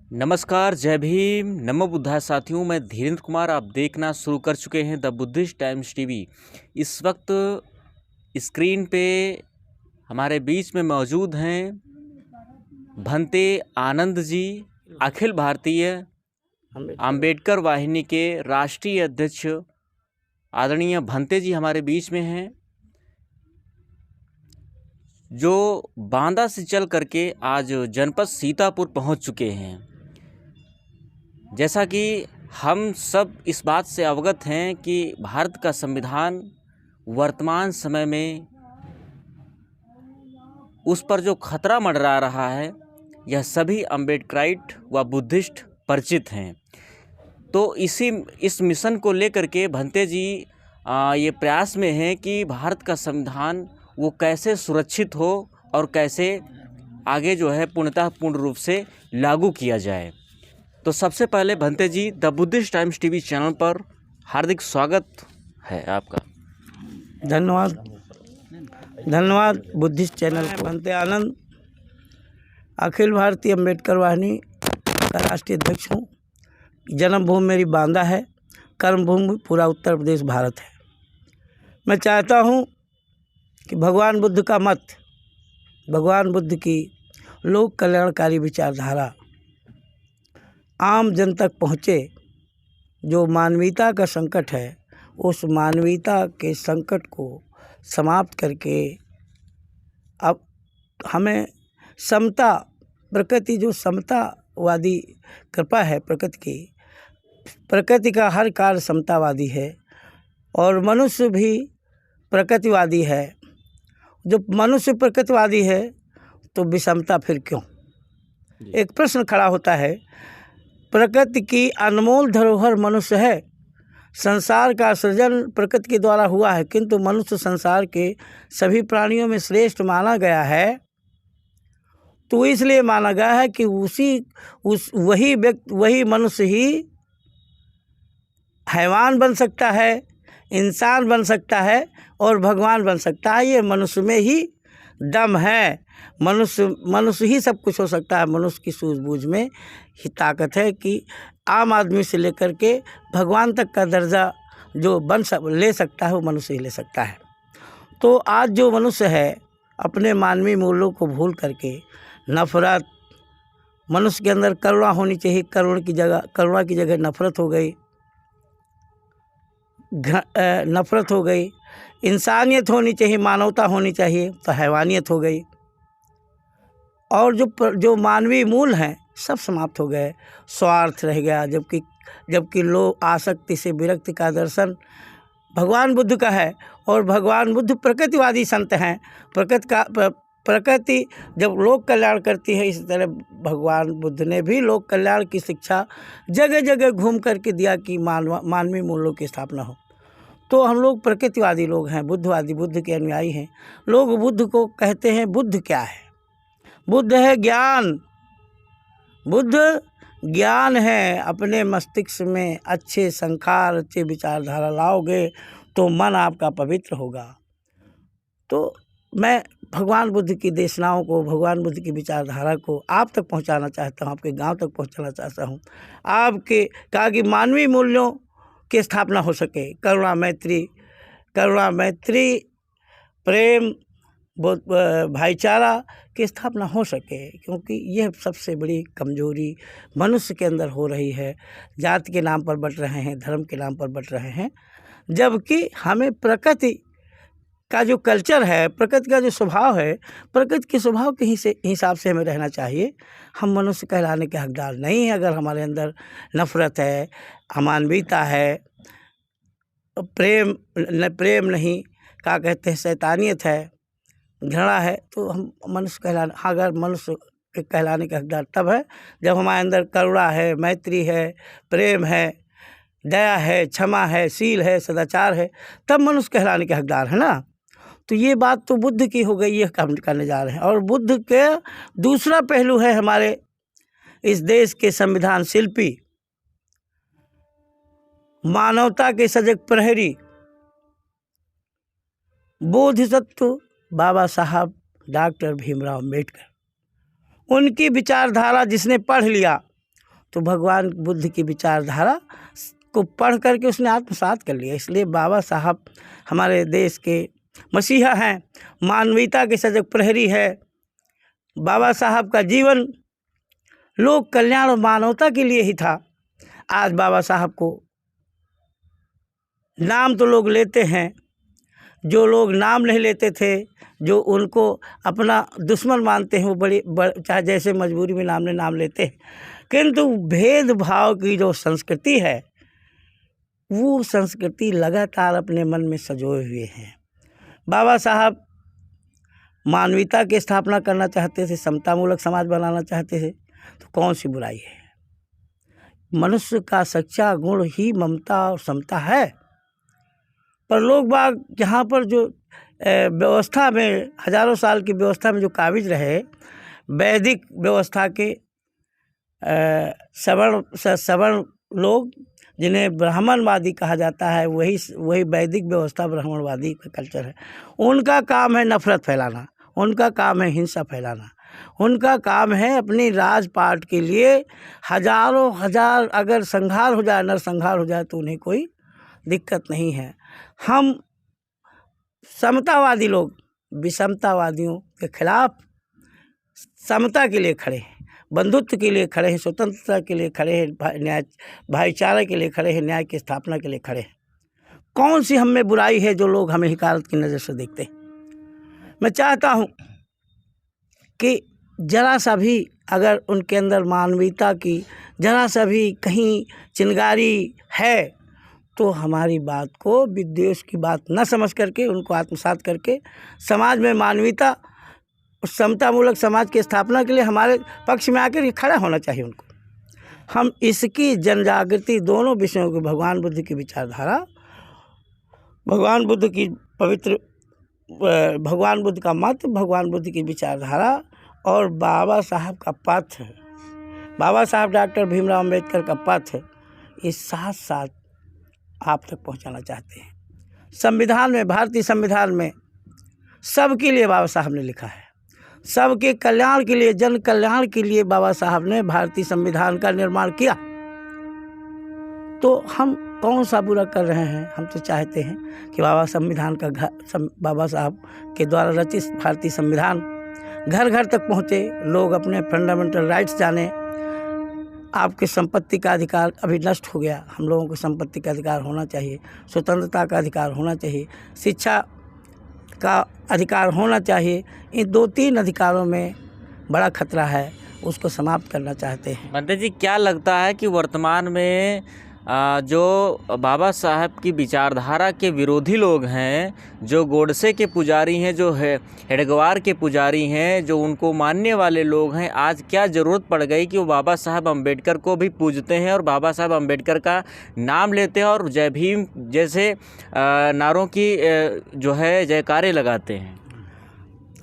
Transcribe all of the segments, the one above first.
नमस्कार, जय भीम, नमो बुद्धाय साथियों। मैं धीरेन्द्र कुमार, आप देखना शुरू कर चुके हैं द बुद्धिस्ट टाइम्स टीवी। इस वक्त स्क्रीन पे हमारे बीच में मौजूद हैं भंते आनंद जी, अखिल भारतीय अंबेडकर वाहिनी के राष्ट्रीय अध्यक्ष। आदरणीय भंते जी हमारे बीच में हैं, जो बांदा से चल करके आज जनपद सीतापुर पहुंच चुके हैं। जैसा कि हम सब इस बात से अवगत हैं कि भारत का संविधान वर्तमान समय में उस पर जो खतरा मंडरा रहा है, यह सभी अम्बेडकराइट व बुद्धिस्ट परिचित हैं। तो इस मिशन को लेकर के भंते जी ये प्रयास में हैं कि भारत का संविधान वो कैसे सुरक्षित हो और कैसे आगे जो है पूर्ण रूप से लागू किया जाए। तो सबसे पहले भंते जी, the Buddhist Times TV channel पर हार्दिक स्वागत है आपका। धन्यवाद बुद्धिस्ट चैनल को। भंते आनंद, अखिल भारतीय अंबेडकर वाहिनी का राष्ट्रीय अध्यक्ष हूँ। जन्मभूमि मेरी बांदा है, कर्मभूमि पूरा उत्तर प्रदेश भारत है। मैं चाहता हूँ कि भगवान बुद्ध का मत, भगवान बुद्ध की लोक कल्याणकारी विचारधारा आम जन तक पहुँचे। जो मानवीयता का संकट है, उस मानवीयता के संकट को समाप्त करके अब हमें समता, प्रकृति जो समतावादी कृपा है प्रकृति का हर कार्य समतावादी है और मनुष्य भी प्रकृतिवादी है। जब मनुष्य प्रकृतिवादी है तो विषमता फिर क्यों? एक प्रश्न खड़ा होता है। प्रकृति की अनमोल धरोहर मनुष्य है। संसार का सृजन प्रकृति के द्वारा हुआ है, किंतु मनुष्य संसार के सभी प्राणियों में श्रेष्ठ माना गया है। तो इसलिए माना गया है कि वही मनुष्य ही हैवान बन सकता है, इंसान बन सकता है और भगवान बन सकता है। ये मनुष्य में ही दम है। मनुष्य ही सब कुछ हो सकता है। मनुष्य की सूझबूझ में ही ताकत है कि आम आदमी से लेकर के भगवान तक का दर्जा जो ले सकता है, वो मनुष्य ही ले सकता है। तो आज जो मनुष्य है, अपने मानवीय मूल्यों को भूल करके नफरत, मनुष्य के अंदर करुणा होनी चाहिए, करुणा की जगह नफरत हो गई। इंसानियत होनी चाहिए, मानवता होनी चाहिए, तो हैवानियत हो गई। और जो मानवीय मूल हैं सब समाप्त हो गए। स्वार्थ रह गया, जबकि लोग आसक्ति से विरक्ति का दर्शन भगवान बुद्ध का है। और भगवान बुद्ध प्रकृतिवादी संत हैं। प्रकृति जब लोक कल्याण करती है, इसी तरह भगवान बुद्ध ने भी लोक कल्याण की शिक्षा जगह जगह घूम करके दिया कि मानवीय मूल्यों की स्थापना हो। तो हम लोग प्रकृतिवादी लोग हैं, बुद्धवादी, बुद्ध के अनुयायी हैं। लोग बुद्ध को कहते हैं, बुद्ध क्या है? बुद्ध है ज्ञान। बुद्ध ज्ञान है। अपने मस्तिष्क में अच्छे संस्कार, अच्छे विचारधारा लाओगे तो मन आपका पवित्र होगा। तो मैं भगवान बुद्ध की देशनाओं को, भगवान बुद्ध की विचारधारा को आप तक पहुंचाना चाहता हूं, आपके गांव तक पहुंचाना चाहता हूं। आपके कहा कि मानवीय मूल्यों की स्थापना हो सके, करुणा मैत्री, प्रेम, भाईचारा की स्थापना हो सके, क्योंकि यह सबसे बड़ी कमजोरी मनुष्य के अंदर हो रही है। जाति के नाम पर बंट रहे हैं, धर्म के नाम पर बंट रहे हैं, जबकि हमें प्रकृति का जो कल्चर है, प्रकृति का जो स्वभाव है, प्रकृति के स्वभाव के हिसाब से हमें रहना चाहिए। हम मनुष्य कहलाने के हकदार नहीं हैं अगर हमारे अंदर नफरत है, अमानवीयता है, प्रेम नहीं, क्या कहते हैं, शैतानियत है, घृणा है, तो हम मनुष्य अगर मनुष्य कहलाने के हकदार तब है जब हमारे अंदर करुणा है, मैत्री है, प्रेम है, दया है, क्षमा है, शील है, सदाचार है, तब मनुष्य कहलाने के हकदार है ना। तो ये बात तो बुद्ध की हो गई, ये काम करने जा रहे हैं। और बुद्ध के दूसरा पहलू है हमारे इस देश के संविधान शिल्पी, मानवता के सजग प्रहरी, बोधिसत्व बाबा साहब डॉक्टर भीमराव अम्बेडकर। उनकी विचारधारा जिसने पढ़ लिया, तो भगवान बुद्ध की विचारधारा को पढ़ करके उसने आत्मसात कर लिया। इसलिए बाबा साहब हमारे देश के मसीहा हैं, मानवीयता के सजग प्रहरी है। बाबा साहब का जीवन लोक कल्याण और मानवता के लिए ही था। आज बाबा साहब को नाम तो लोग लेते हैं, जो लोग नाम नहीं लेते थे, जो उनको अपना दुश्मन मानते हैं, वो चाहे जैसे मजबूरी में नाम लेते हैं, किंतु भेदभाव की जो संस्कृति है वो संस्कृति लगातार अपने मन में संजोए हुए हैं। बाबा साहब मानवीयता की स्थापना करना चाहते थे, समतामूलक समाज बनाना चाहते थे, तो कौन सी बुराई है? मनुष्य का सच्चा गुण ही ममता और समता है। पर लोग बाग यहाँ पर जो व्यवस्था में, हजारों साल की व्यवस्था में जो काबिज रहे, वैदिक व्यवस्था के सवर्ण लोग, जिन्हें ब्राह्मणवादी कहा जाता है, वही वैदिक व्यवस्था ब्राह्मणवादी का कल्चर है। उनका काम है नफरत फैलाना, उनका काम है हिंसा फैलाना, उनका काम है अपनी राजपाट के लिए हजारों हजार अगर संहार हो जाए, नरसंहार हो जाए तो उन्हें कोई दिक्कत नहीं है। हम समतावादी लोग विषमतावादियों के खिलाफ समता के लिए खड़े हैं, बंधुत्व के लिए खड़े हैं, स्वतंत्रता के लिए खड़े हैं, न्याय भाईचारे के लिए खड़े हैं, न्याय की स्थापना के लिए खड़े हैं। कौन सी हम में बुराई है जो लोग हमें हिकारत की नज़र से देखते हैं? मैं चाहता हूँ कि जरा सा भी अगर उनके अंदर मानवीयता की जरा सा भी कहीं चिंगारी है तो हमारी बात को विद्वेष की बात न समझ करके उनको आत्मसात करके समाज में मानवीयता, समतामूलक समाज की स्थापना के लिए हमारे पक्ष में आकर खड़ा होना चाहिए उनको। हम इसकी जनजागृति दोनों विषयों को, भगवान बुद्ध की विचारधारा, भगवान बुद्ध की पवित्र, भगवान बुद्ध का मत, भगवान बुद्ध की विचारधारा और बाबा साहब का पथ, बाबा साहब डॉक्टर भीमराव अम्बेडकर का पथ, इस साथ साथ आप तक पहुंचाना चाहते हैं। संविधान में, भारतीय संविधान में सबके लिए बाबा साहब ने लिखा है, सबके कल्याण के लिए, जन कल्याण के लिए बाबा साहब ने भारतीय संविधान का निर्माण किया। तो हम कौन सा बुरा कर रहे हैं? हम तो चाहते हैं कि बाबा साहब के द्वारा रचित भारतीय संविधान घर घर तक पहुँचे, लोग अपने फंडामेंटल राइट्स जाने। आपके संपत्ति का अधिकार अभी नष्ट हो गया, हम लोगों को संपत्ति का अधिकार होना चाहिए, स्वतंत्रता का अधिकार होना चाहिए, शिक्षा का अधिकार होना चाहिए। इन 2-3 अधिकारों में बड़ा खतरा है, उसको समाप्त करना चाहते हैं। बंते जी, क्या लगता है कि वर्तमान में जो बाबा साहब की विचारधारा के विरोधी लोग हैं, जो गोडसे के पुजारी हैं, जो हेडगवार के पुजारी हैं, जो उनको मानने वाले लोग हैं, आज क्या ज़रूरत पड़ गई कि वो बाबा साहब अम्बेडकर को भी पूजते हैं और बाबा साहब अम्बेडकर का नाम लेते हैं और जय भीम जैसे नारों की जो है जयकारे लगाते हैं?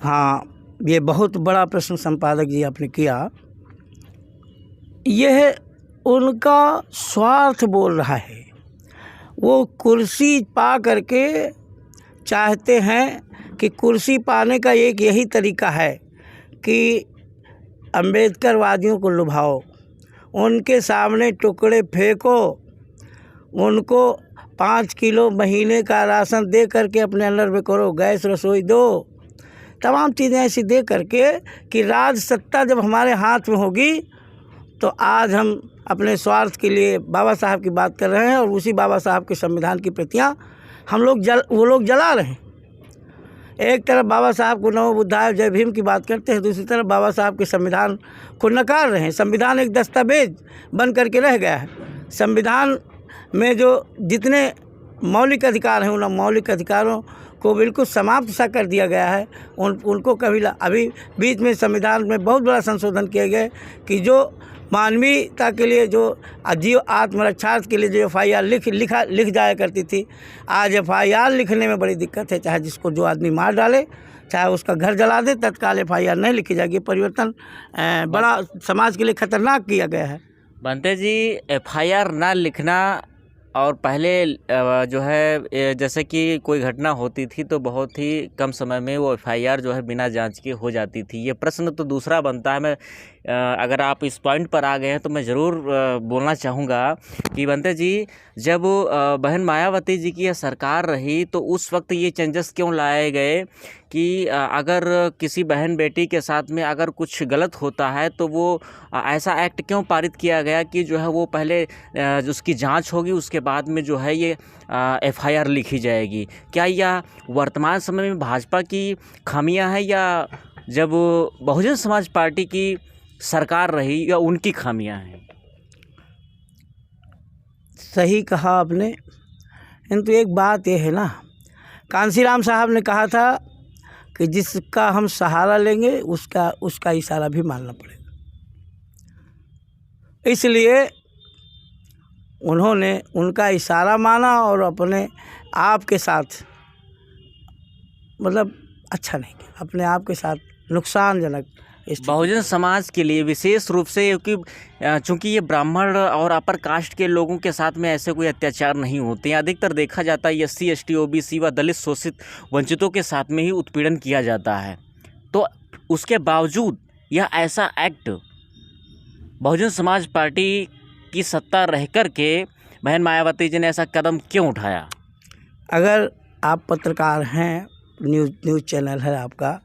हाँ, ये बहुत बड़ा प्रश्न संपादक जी आपने किया। यह उनका स्वार्थ बोल रहा है। वो कुर्सी पा करके चाहते हैं कि कुर्सी पाने का एक यही तरीका है कि अम्बेडकर वादियों को लुभाओ, उनके सामने टुकड़े फेंको, उनको 5 किलो महीने का राशन दे करके अपने अंदर में करो, गैस रसोई दो, तमाम चीज़ें ऐसी दे करके कि राज सत्ता जब हमारे हाथ में होगी तो आज हम अपने स्वार्थ के लिए बाबा साहब की बात कर रहे हैं और उसी बाबा साहब के संविधान की प्रतियां वो लोग जला रहे हैं। एक तरफ बाबा साहब को नमो बुद्धाय जय भीम की बात करते हैं, दूसरी तरफ बाबा साहब के संविधान को नकार रहे हैं। संविधान एक दस्तावेज बन करके रह गया है। संविधान में जो जितने मौलिक अधिकार हैं, उन मौलिक अधिकारों को बिल्कुल समाप्त सा कर दिया गया है। उनको अभी बीच में संविधान में बहुत बड़ा संशोधन किए गए कि जो मानवीयता के लिए, जो जीव आत्मरक्षार्थ के लिए जो FIR लिख जाया करती थी, आज FIR लिखने में बड़ी दिक्कत है। चाहे जिसको जो आदमी मार डाले, चाहे उसका घर जला दे, तत्काल FIR नहीं लिखी जाएगी। परिवर्तन बड़ा समाज के लिए खतरनाक किया गया है। बंते जी, FIR ना लिखना और पहले जो है जैसे कि कोई घटना होती थी तो बहुत ही कम समय में वो FIR जो है बिना जांच के हो जाती थी। ये प्रश्न तो दूसरा बनता है, मैं अगर आप इस पॉइंट पर आ गए हैं तो मैं ज़रूर बोलना चाहूँगा कि बंते जी, जब बहन मायावती जी की यह सरकार रही तो उस वक्त ये चेंजेस क्यों लाए गए कि अगर किसी बहन बेटी के साथ में अगर कुछ गलत होता है तो वो ऐसा एक्ट क्यों पारित किया गया कि जो है वो पहले उसकी जांच होगी, उसके बाद में जो है ये एफआईआर लिखी जाएगी। क्या यह वर्तमान समय में भाजपा की खामियां हैं या जब बहुजन समाज पार्टी की सरकार रही या उनकी खामियां हैं? सही कहा आपने, किंतु एक बात यह है ना, कांसीराम साहब ने कहा था कि जिसका हम सहारा लेंगे उसका इशारा भी मानना पड़ेगा। इसलिए उन्होंने उनका इशारा माना और अपने आप के साथ, मतलब अच्छा नहीं किया, अपने आप के साथ नुकसानजनक। बहुजन समाज के लिए विशेष रूप से, क्योंकि चूँकि ये ब्राह्मण और अपर कास्ट के लोगों के साथ में ऐसे कोई अत्याचार नहीं होते हैं, अधिकतर देखा जाता है एससी एसटी ओबीसी व दलित शोषित वंचितों के साथ में ही उत्पीड़न किया जाता है। तो उसके बावजूद यह ऐसा एक्ट बहुजन समाज पार्टी की सत्ता रह कर के बहन मायावती जी ने ऐसा कदम क्यों उठाया? अगर आप पत्रकार हैं, न्यूज़ चैनल है आपका,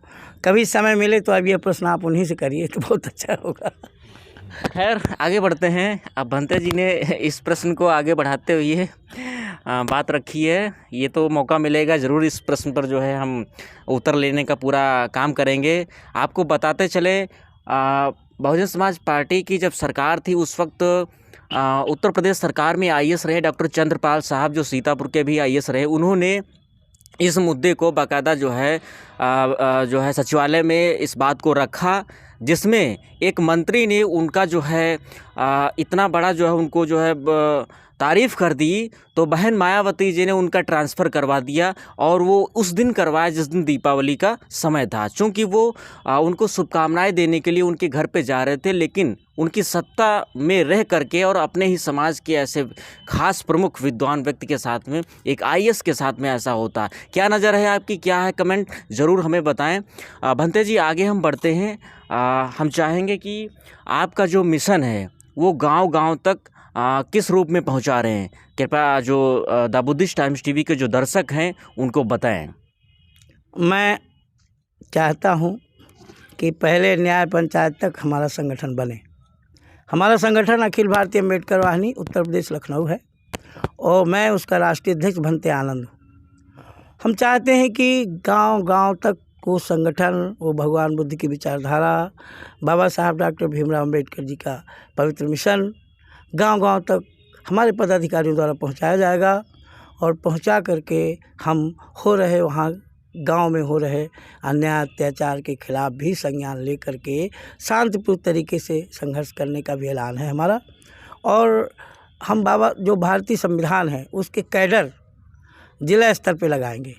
कभी समय मिले तो अब ये प्रश्न आप उन्हीं से करिए तो बहुत अच्छा होगा। खैर आगे बढ़ते हैं। अब भंते जी ने इस प्रश्न को आगे बढ़ाते हुए बात रखी है, ये तो मौका मिलेगा ज़रूर इस प्रश्न पर जो है हम उत्तर लेने का पूरा काम करेंगे। आपको बताते चले, बहुजन समाज पार्टी की जब सरकार थी उस वक्त उत्तर प्रदेश सरकार में आईएएस रहे डॉक्टर चंद्रपाल साहब, जो सीतापुर के भी आईएएस रहे। उन्होंने इस मुद्दे को बाकायदा जो है सचिवालय में इस बात को रखा, जिसमें एक मंत्री ने उनका जो है इतना बड़ा जो है उनको जो है तारीफ़ कर दी, तो बहन मायावती जी ने उनका ट्रांसफ़र करवा दिया और वो उस दिन करवाया जिस दिन दीपावली का समय था। चूँकि वो उनको शुभकामनाएं देने के लिए उनके घर पे जा रहे थे, लेकिन उनकी सत्ता में रह करके और अपने ही समाज के ऐसे खास प्रमुख विद्वान व्यक्ति के साथ में, एक आईएएस के साथ में ऐसा होता है। क्या नज़र है आपकी, क्या है कमेंट ज़रूर हमें बताएं। भंते जी आगे हम बढ़ते हैं। हम चाहेंगे कि आपका जो मिशन है वो गांव-गांव तक किस रूप में पहुंचा रहे हैं, कृपया जो द बुद्धिस्ट टाइम्स टीवी के जो दर्शक हैं उनको बताएं। मैं चाहता हूं कि पहले न्याय पंचायत तक हमारा संगठन बने। हमारा संगठन अखिल भारतीय अम्बेडकर वाहिनी उत्तर प्रदेश लखनऊ है और मैं उसका राष्ट्रीय अध्यक्ष भंते आनंद हूँ। हम चाहते हैं कि गांव-गांव तक वो संगठन, वो भगवान बुद्ध की विचारधारा, बाबा साहब डॉक्टर भीमराव अम्बेडकर जी का पवित्र मिशन गांव-गांव तक हमारे पदाधिकारियों द्वारा पहुंचाया जाएगा और पहुंचा करके हम वहाँ गांव में हो रहे अन्याय अत्याचार के खिलाफ भी संज्ञान लेकर के शांतिपूर्ण तरीके से संघर्ष करने का भी ऐलान है हमारा। और हम बाबा जो भारतीय संविधान है उसके कैडर जिला स्तर पे लगाएंगे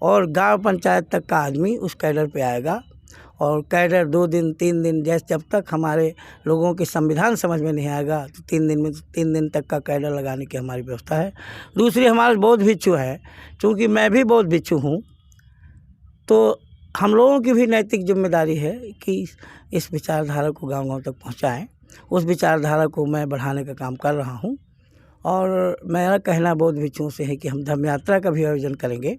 और गांव पंचायत तक का आदमी उस कैडर पे आएगा और कैडर 2 दिन 3 दिन, जैसे जब तक हमारे लोगों के संविधान समझ में नहीं आएगा तो 3 दिन तक का कैडर लगाने की हमारी व्यवस्था है। दूसरी हमारा बौद्ध भिक्षु है, चूँकि मैं भी बौद्ध भिक्षु हूँ, तो हम लोगों की भी नैतिक जिम्मेदारी है कि इस विचारधारा को गाँव-गाँव तक पहुँचाएँ। उस विचारधारा को मैं बढ़ाने का काम कर रहा हूँ और मेरा कहना बौद्ध भिक्षुओं से है कि हम धम्म यात्रा का भी आयोजन करेंगे।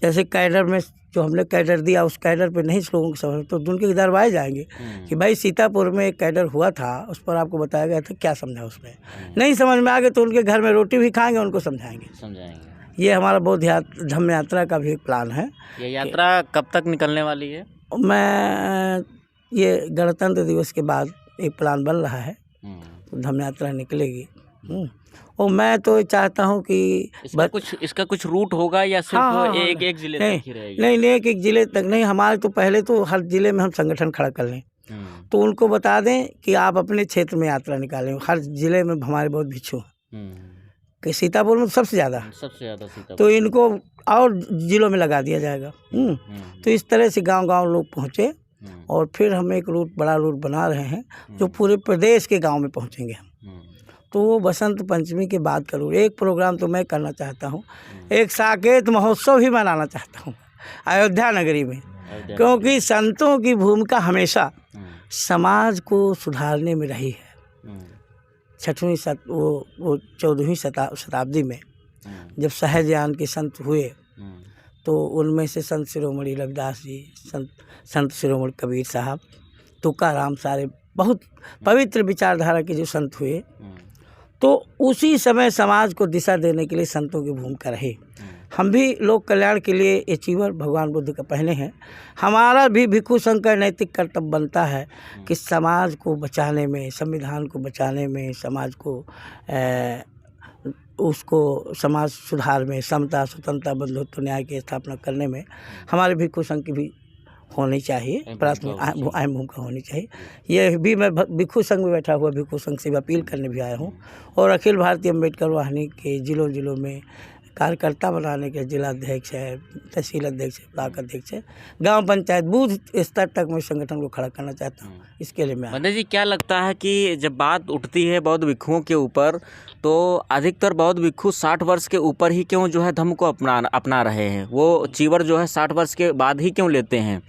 जैसे कैडर में जो हमने कैडर दिया उस कैडर पे नहीं लोगों को समझ, तो उनके दरबार जाएंगे कि भाई सीतापुर में एक कैडर हुआ था, उस पर आपको बताया गया था, क्या समझा उसमें, नहीं समझ में आ गया तो उनके घर में रोटी भी खाएंगे, उनको समझाएंगे। ये हमारा बौद्ध धम्म यात्रा का भी एक प्लान है। ये यात्रा कब तक निकलने वाली है? मैं ये गणतंत्र दिवस के बाद एक प्लान बन रहा है, तो धम्म यात्रा निकलेगी। और मैं तो चाहता हूँ कि इसका कुछ रूट होगा या सिर्फ एक जिले तक ही रहेगी? नहीं, एक जिले तक नहीं, हमारे तो पहले तो हर जिले में हम संगठन खड़ा कर लें, तो उनको बता दें कि आप अपने क्षेत्र में यात्रा निकालें। हर जिले में हमारे बहुत भिक्षु कि सीतापुर में सबसे ज़्यादा सीतापुर, तो इनको और जिलों में लगा दिया जाएगा। तो इस तरह से गांव-गांव लोग पहुँचे और फिर हम एक बड़ा रूट बना रहे हैं जो पूरे प्रदेश के गाँव में पहुँचेंगे हम। तो वो बसंत पंचमी के बाद करूँ। एक प्रोग्राम तो मैं करना चाहता हूँ, एक साकेत महोत्सव भी मनाना चाहता हूँ अयोध्या नगरी में, क्योंकि संतों की भूमिका हमेशा समाज को सुधारने में रही है। छठवीं वो 14वीं शताब्दी में जब सहजयान के संत हुए तो उनमें से संत शिरोमणि रविदास जी, संत शिरोमणि कबीर साहब, तुकाराम, सारे बहुत पवित्र विचारधारा के जो संत हुए, तो उसी समय समाज को दिशा देने के लिए संतों की भूमिका रही। हम भी लोक कल्याण के लिए अचीवर भगवान बुद्ध का पहने हैं। हमारा भी भिक्षु संघ का नैतिक कर्तव्य बनता है कि समाज को बचाने में, संविधान को बचाने में, समाज को उसको समाज सुधार में, समता, स्वतंत्रता, बंधुत्व, न्याय की स्थापना करने में हमारे भिक्षु संघ की भी होनी चाहिए, प्राथमिक अहम भूमिका होनी चाहिए। ये भी मैं भिक्षु संघ में बैठा हुआ भिक्षु संघ से अपील करने भी आया हूँ और अखिल भारतीय अम्बेडकर वाहिनी के जिलों में कार्यकर्ता बनाने के जिलाध्यक्ष है, तहसील अध्यक्ष है, ब्लॉक अध्यक्ष है, गांव पंचायत, बूथ स्तर तक मैं संगठन को खड़ा करना चाहता हूं। इसके लिए मैं बंदे जी, क्या लगता है कि जब बात उठती है बौद्ध भिक्षुओं के ऊपर तो अधिकतर बौद्ध भिक्षु 60 वर्ष के ऊपर ही क्यों जो है धम्म को अपना रहे हैं? वो चीवर जो है 60 वर्ष के बाद ही क्यों लेते हैं?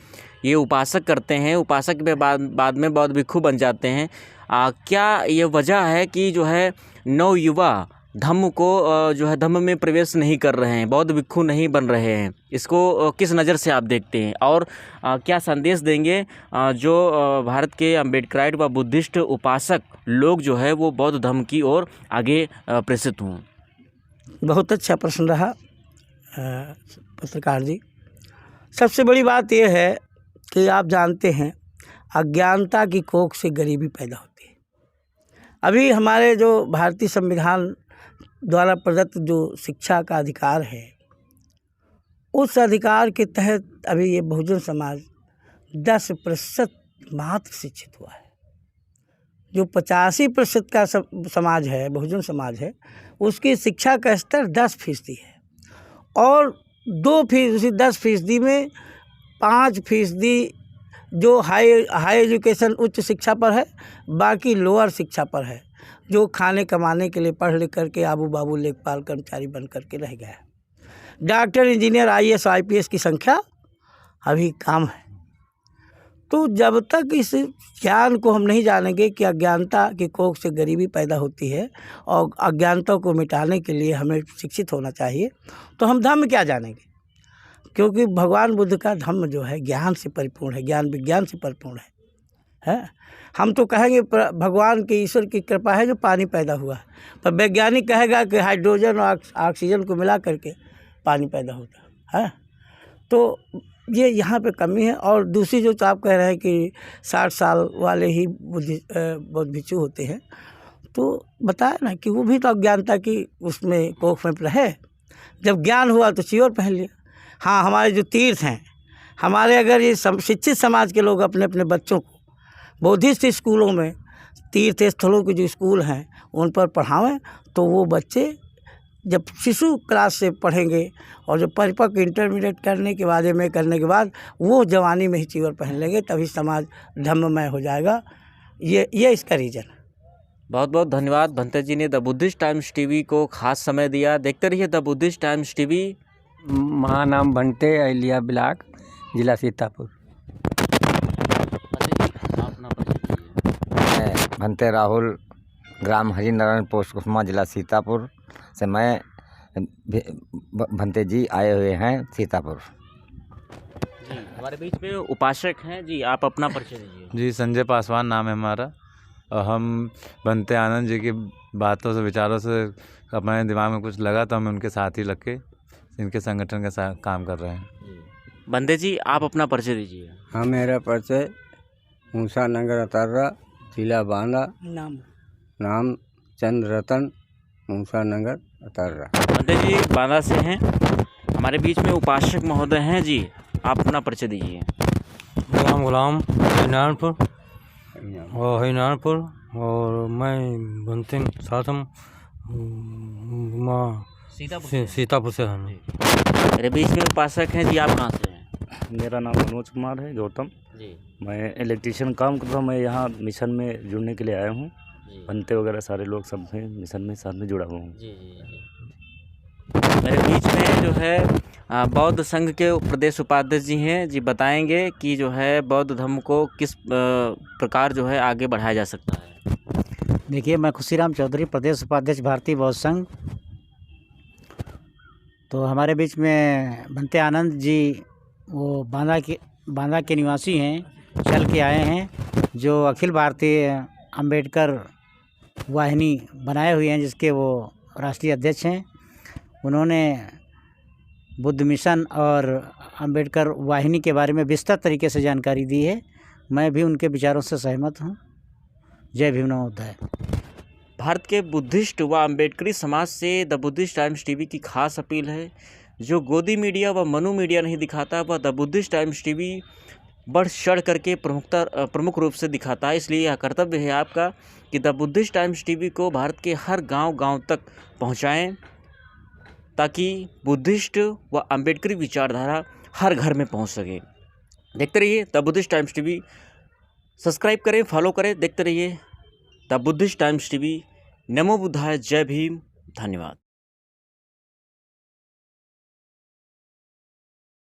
ये उपासक करते हैं, उपासक के बाद में बौद्ध भिक्षु बन जाते हैं। क्या ये वजह है कि जो है नवयुवा धम्म को जो है धम्म में प्रवेश नहीं कर रहे हैं, बौद्ध भिक्षु नहीं बन रहे हैं? इसको किस नज़र से आप देखते हैं और क्या संदेश देंगे जो भारत के अम्बेडकराइट व बुद्धिस्ट उपासक लोग जो है वो बौद्ध धम्म की ओर आगे प्रेषित हों? बहुत अच्छा प्रश्न रहा पत्रकार जी। सबसे बड़ी बात यह है कि आप जानते हैं अज्ञानता की कोख से गरीबी पैदा होती है। अभी हमारे जो भारतीय संविधान द्वारा प्रदत्त जो शिक्षा का अधिकार है, उस अधिकार के तहत अभी ये बहुजन समाज 10% मात्र शिक्षित हुआ है। जो 85% का समाज है, बहुजन समाज है, उसकी शिक्षा का स्तर 10% है और 10% में 5% जो हाई एजुकेशन उच्च शिक्षा पर है, बाकी लोअर शिक्षा पर है, जो खाने कमाने के लिए पढ़ लिख करके आबू बाबू लेखपाल कर्मचारी बन करके रह गया है। डॉक्टर, इंजीनियर, IAS, IPS की संख्या अभी कम है। तो जब तक इस ज्ञान को हम नहीं जानेंगे कि अज्ञानता की कोख से गरीबी पैदा होती है और अज्ञानता को मिटाने के लिए हमें शिक्षित होना चाहिए, तो हम धम्म क्या जानेंगे? क्योंकि भगवान बुद्ध का धम्म जो है ज्ञान से परिपूर्ण है, ज्ञान विज्ञान से परिपूर्ण है। हम तो कहेंगे भगवान की, ईश्वर की कृपा है जो पानी पैदा हुआ है, पर वैज्ञानिक कहेगा कि हाइड्रोजन और ऑक्सीजन को मिला करके पानी पैदा होता है। तो ये यहाँ पे कमी है। और दूसरी जो तो आप कह रहे हैं कि 60 साल वाले ही बौद्ध भिक्षु होते हैं, तो बताया ना कि वो भी तो अज्ञानता की उसमें कोख में रहे। जब ज्ञान हुआ तो चीवर पहन लिया। हाँ, हमारे जो तीर्थ हैं, हमारे अगर ये शिक्षित समाज के लोग अपने अपने बच्चों को बौद्धिस्ट स्कूलों में, तीर्थ स्थलों के जो स्कूल हैं उन पर पढ़ावें, तो वो बच्चे जब शिशु क्लास से पढ़ेंगे और जब परिपक्व इंटरमीडिएट करने के बाद वो जवानी में ही चीवर पहन लेंगे, तभी समाज धम्ममय हो जाएगा। ये इसका रीज़न है। बहुत बहुत धन्यवाद भंते जी ने द बुद्धिस्ट टाइम्स टीवी को खास समय दिया। देखते रहिए the Buddhist Times TV. Mahanam भंते अलिया ब्लॉक, जिला सीतापुर। मैं भंते राहुल, ग्राम हरिनारायण पोस्ट कुसमा, जिला सीतापुर से मैं भंते जी आए हुए हैं सीतापुर। हमारे बीच में उपासक हैं जी, आप अपना परिचय दीजिए। जी, संजय पासवान नाम है हमारा और हम भंते आनंद जी की बातों से, विचारों से अपने दिमाग में कुछ लगा तो हम उनके साथ ही लग के इनके संगठन के साथ काम कर रहे हैं। बंदे जी, आप अपना परिचय दीजिए। हाँ, मेरा परिचय मूसा नगर अतर्रा, जिला बांदा, नाम चंद्र रतन, मूसा नगर अतर्रा। बंदे जी बांदा से हैं। हमारे बीच में उपासक महोदय हैं जी, आप अपना परिचय दीजिए। गुलाम हरिनारायणपुर और मैं भंते साथम सीतापुर से हैं। मेरे बीच में उपासक हैं जी, आप कहाँ से हैं? मेरा नाम मनोज कुमार है, गौतम जी। मैं इलेक्ट्रीशियन काम कर रहा हूँ। मैं यहाँ मिशन में जुड़ने के लिए आया हूँ। भंते वगैरह सारे लोग सब हैं मिशन में, साथ में जुड़ा हुआ हूँ। जी जी जी। मेरे बीच में जो है बौद्ध संघ के प्रदेश उपाध्यक्ष जी हैं जी, बताएंगे कि जो है बौद्ध धर्म को किस प्रकार जो है आगे बढ़ाया जा सकता है। देखिए, मैं खुशीराम चौधरी, प्रदेश उपाध्यक्ष भारतीय बौद्ध संघ। तो हमारे बीच में भंते आनंद जी, वो बांदा के निवासी हैं, चल के आए हैं, जो अखिल भारतीय अंबेडकर वाहिनी बनाए हुए हैं, जिसके वो राष्ट्रीय अध्यक्ष हैं। उन्होंने बुद्ध मिशन और अंबेडकर वाहिनी के बारे में विस्तृत तरीके से जानकारी दी है। मैं भी उनके विचारों से सहमत हूँ। जय भीम, नमो बुद्धाय। भारत के बुद्धिस्ट व अम्बेडकरी समाज से द बुद्धिस्ट टाइम्स टीवी की खास अपील है, जो गोदी मीडिया व मनु मीडिया नहीं दिखाता, वह द बुद्धिस्ट टाइम्स टीवी बढ़ चढ़ करके प्रमुख रूप से दिखाता है। इसलिए यह कर्तव्य है आपका कि द बुद्धिस्ट टाइम्स टीवी को भारत के हर गांव तक पहुंचाएं, ताकि बुद्धिस्ट व अम्बेडकरी विचारधारा हर घर में पहुंच सके। देखते रहिए the Buddhist Times TV, subscribe करें, फॉलो करें, देखते रहिए द बुद्धिस्ट टाइम्स टीवी। नमो बुद्धाय, जय भीम, धन्यवाद।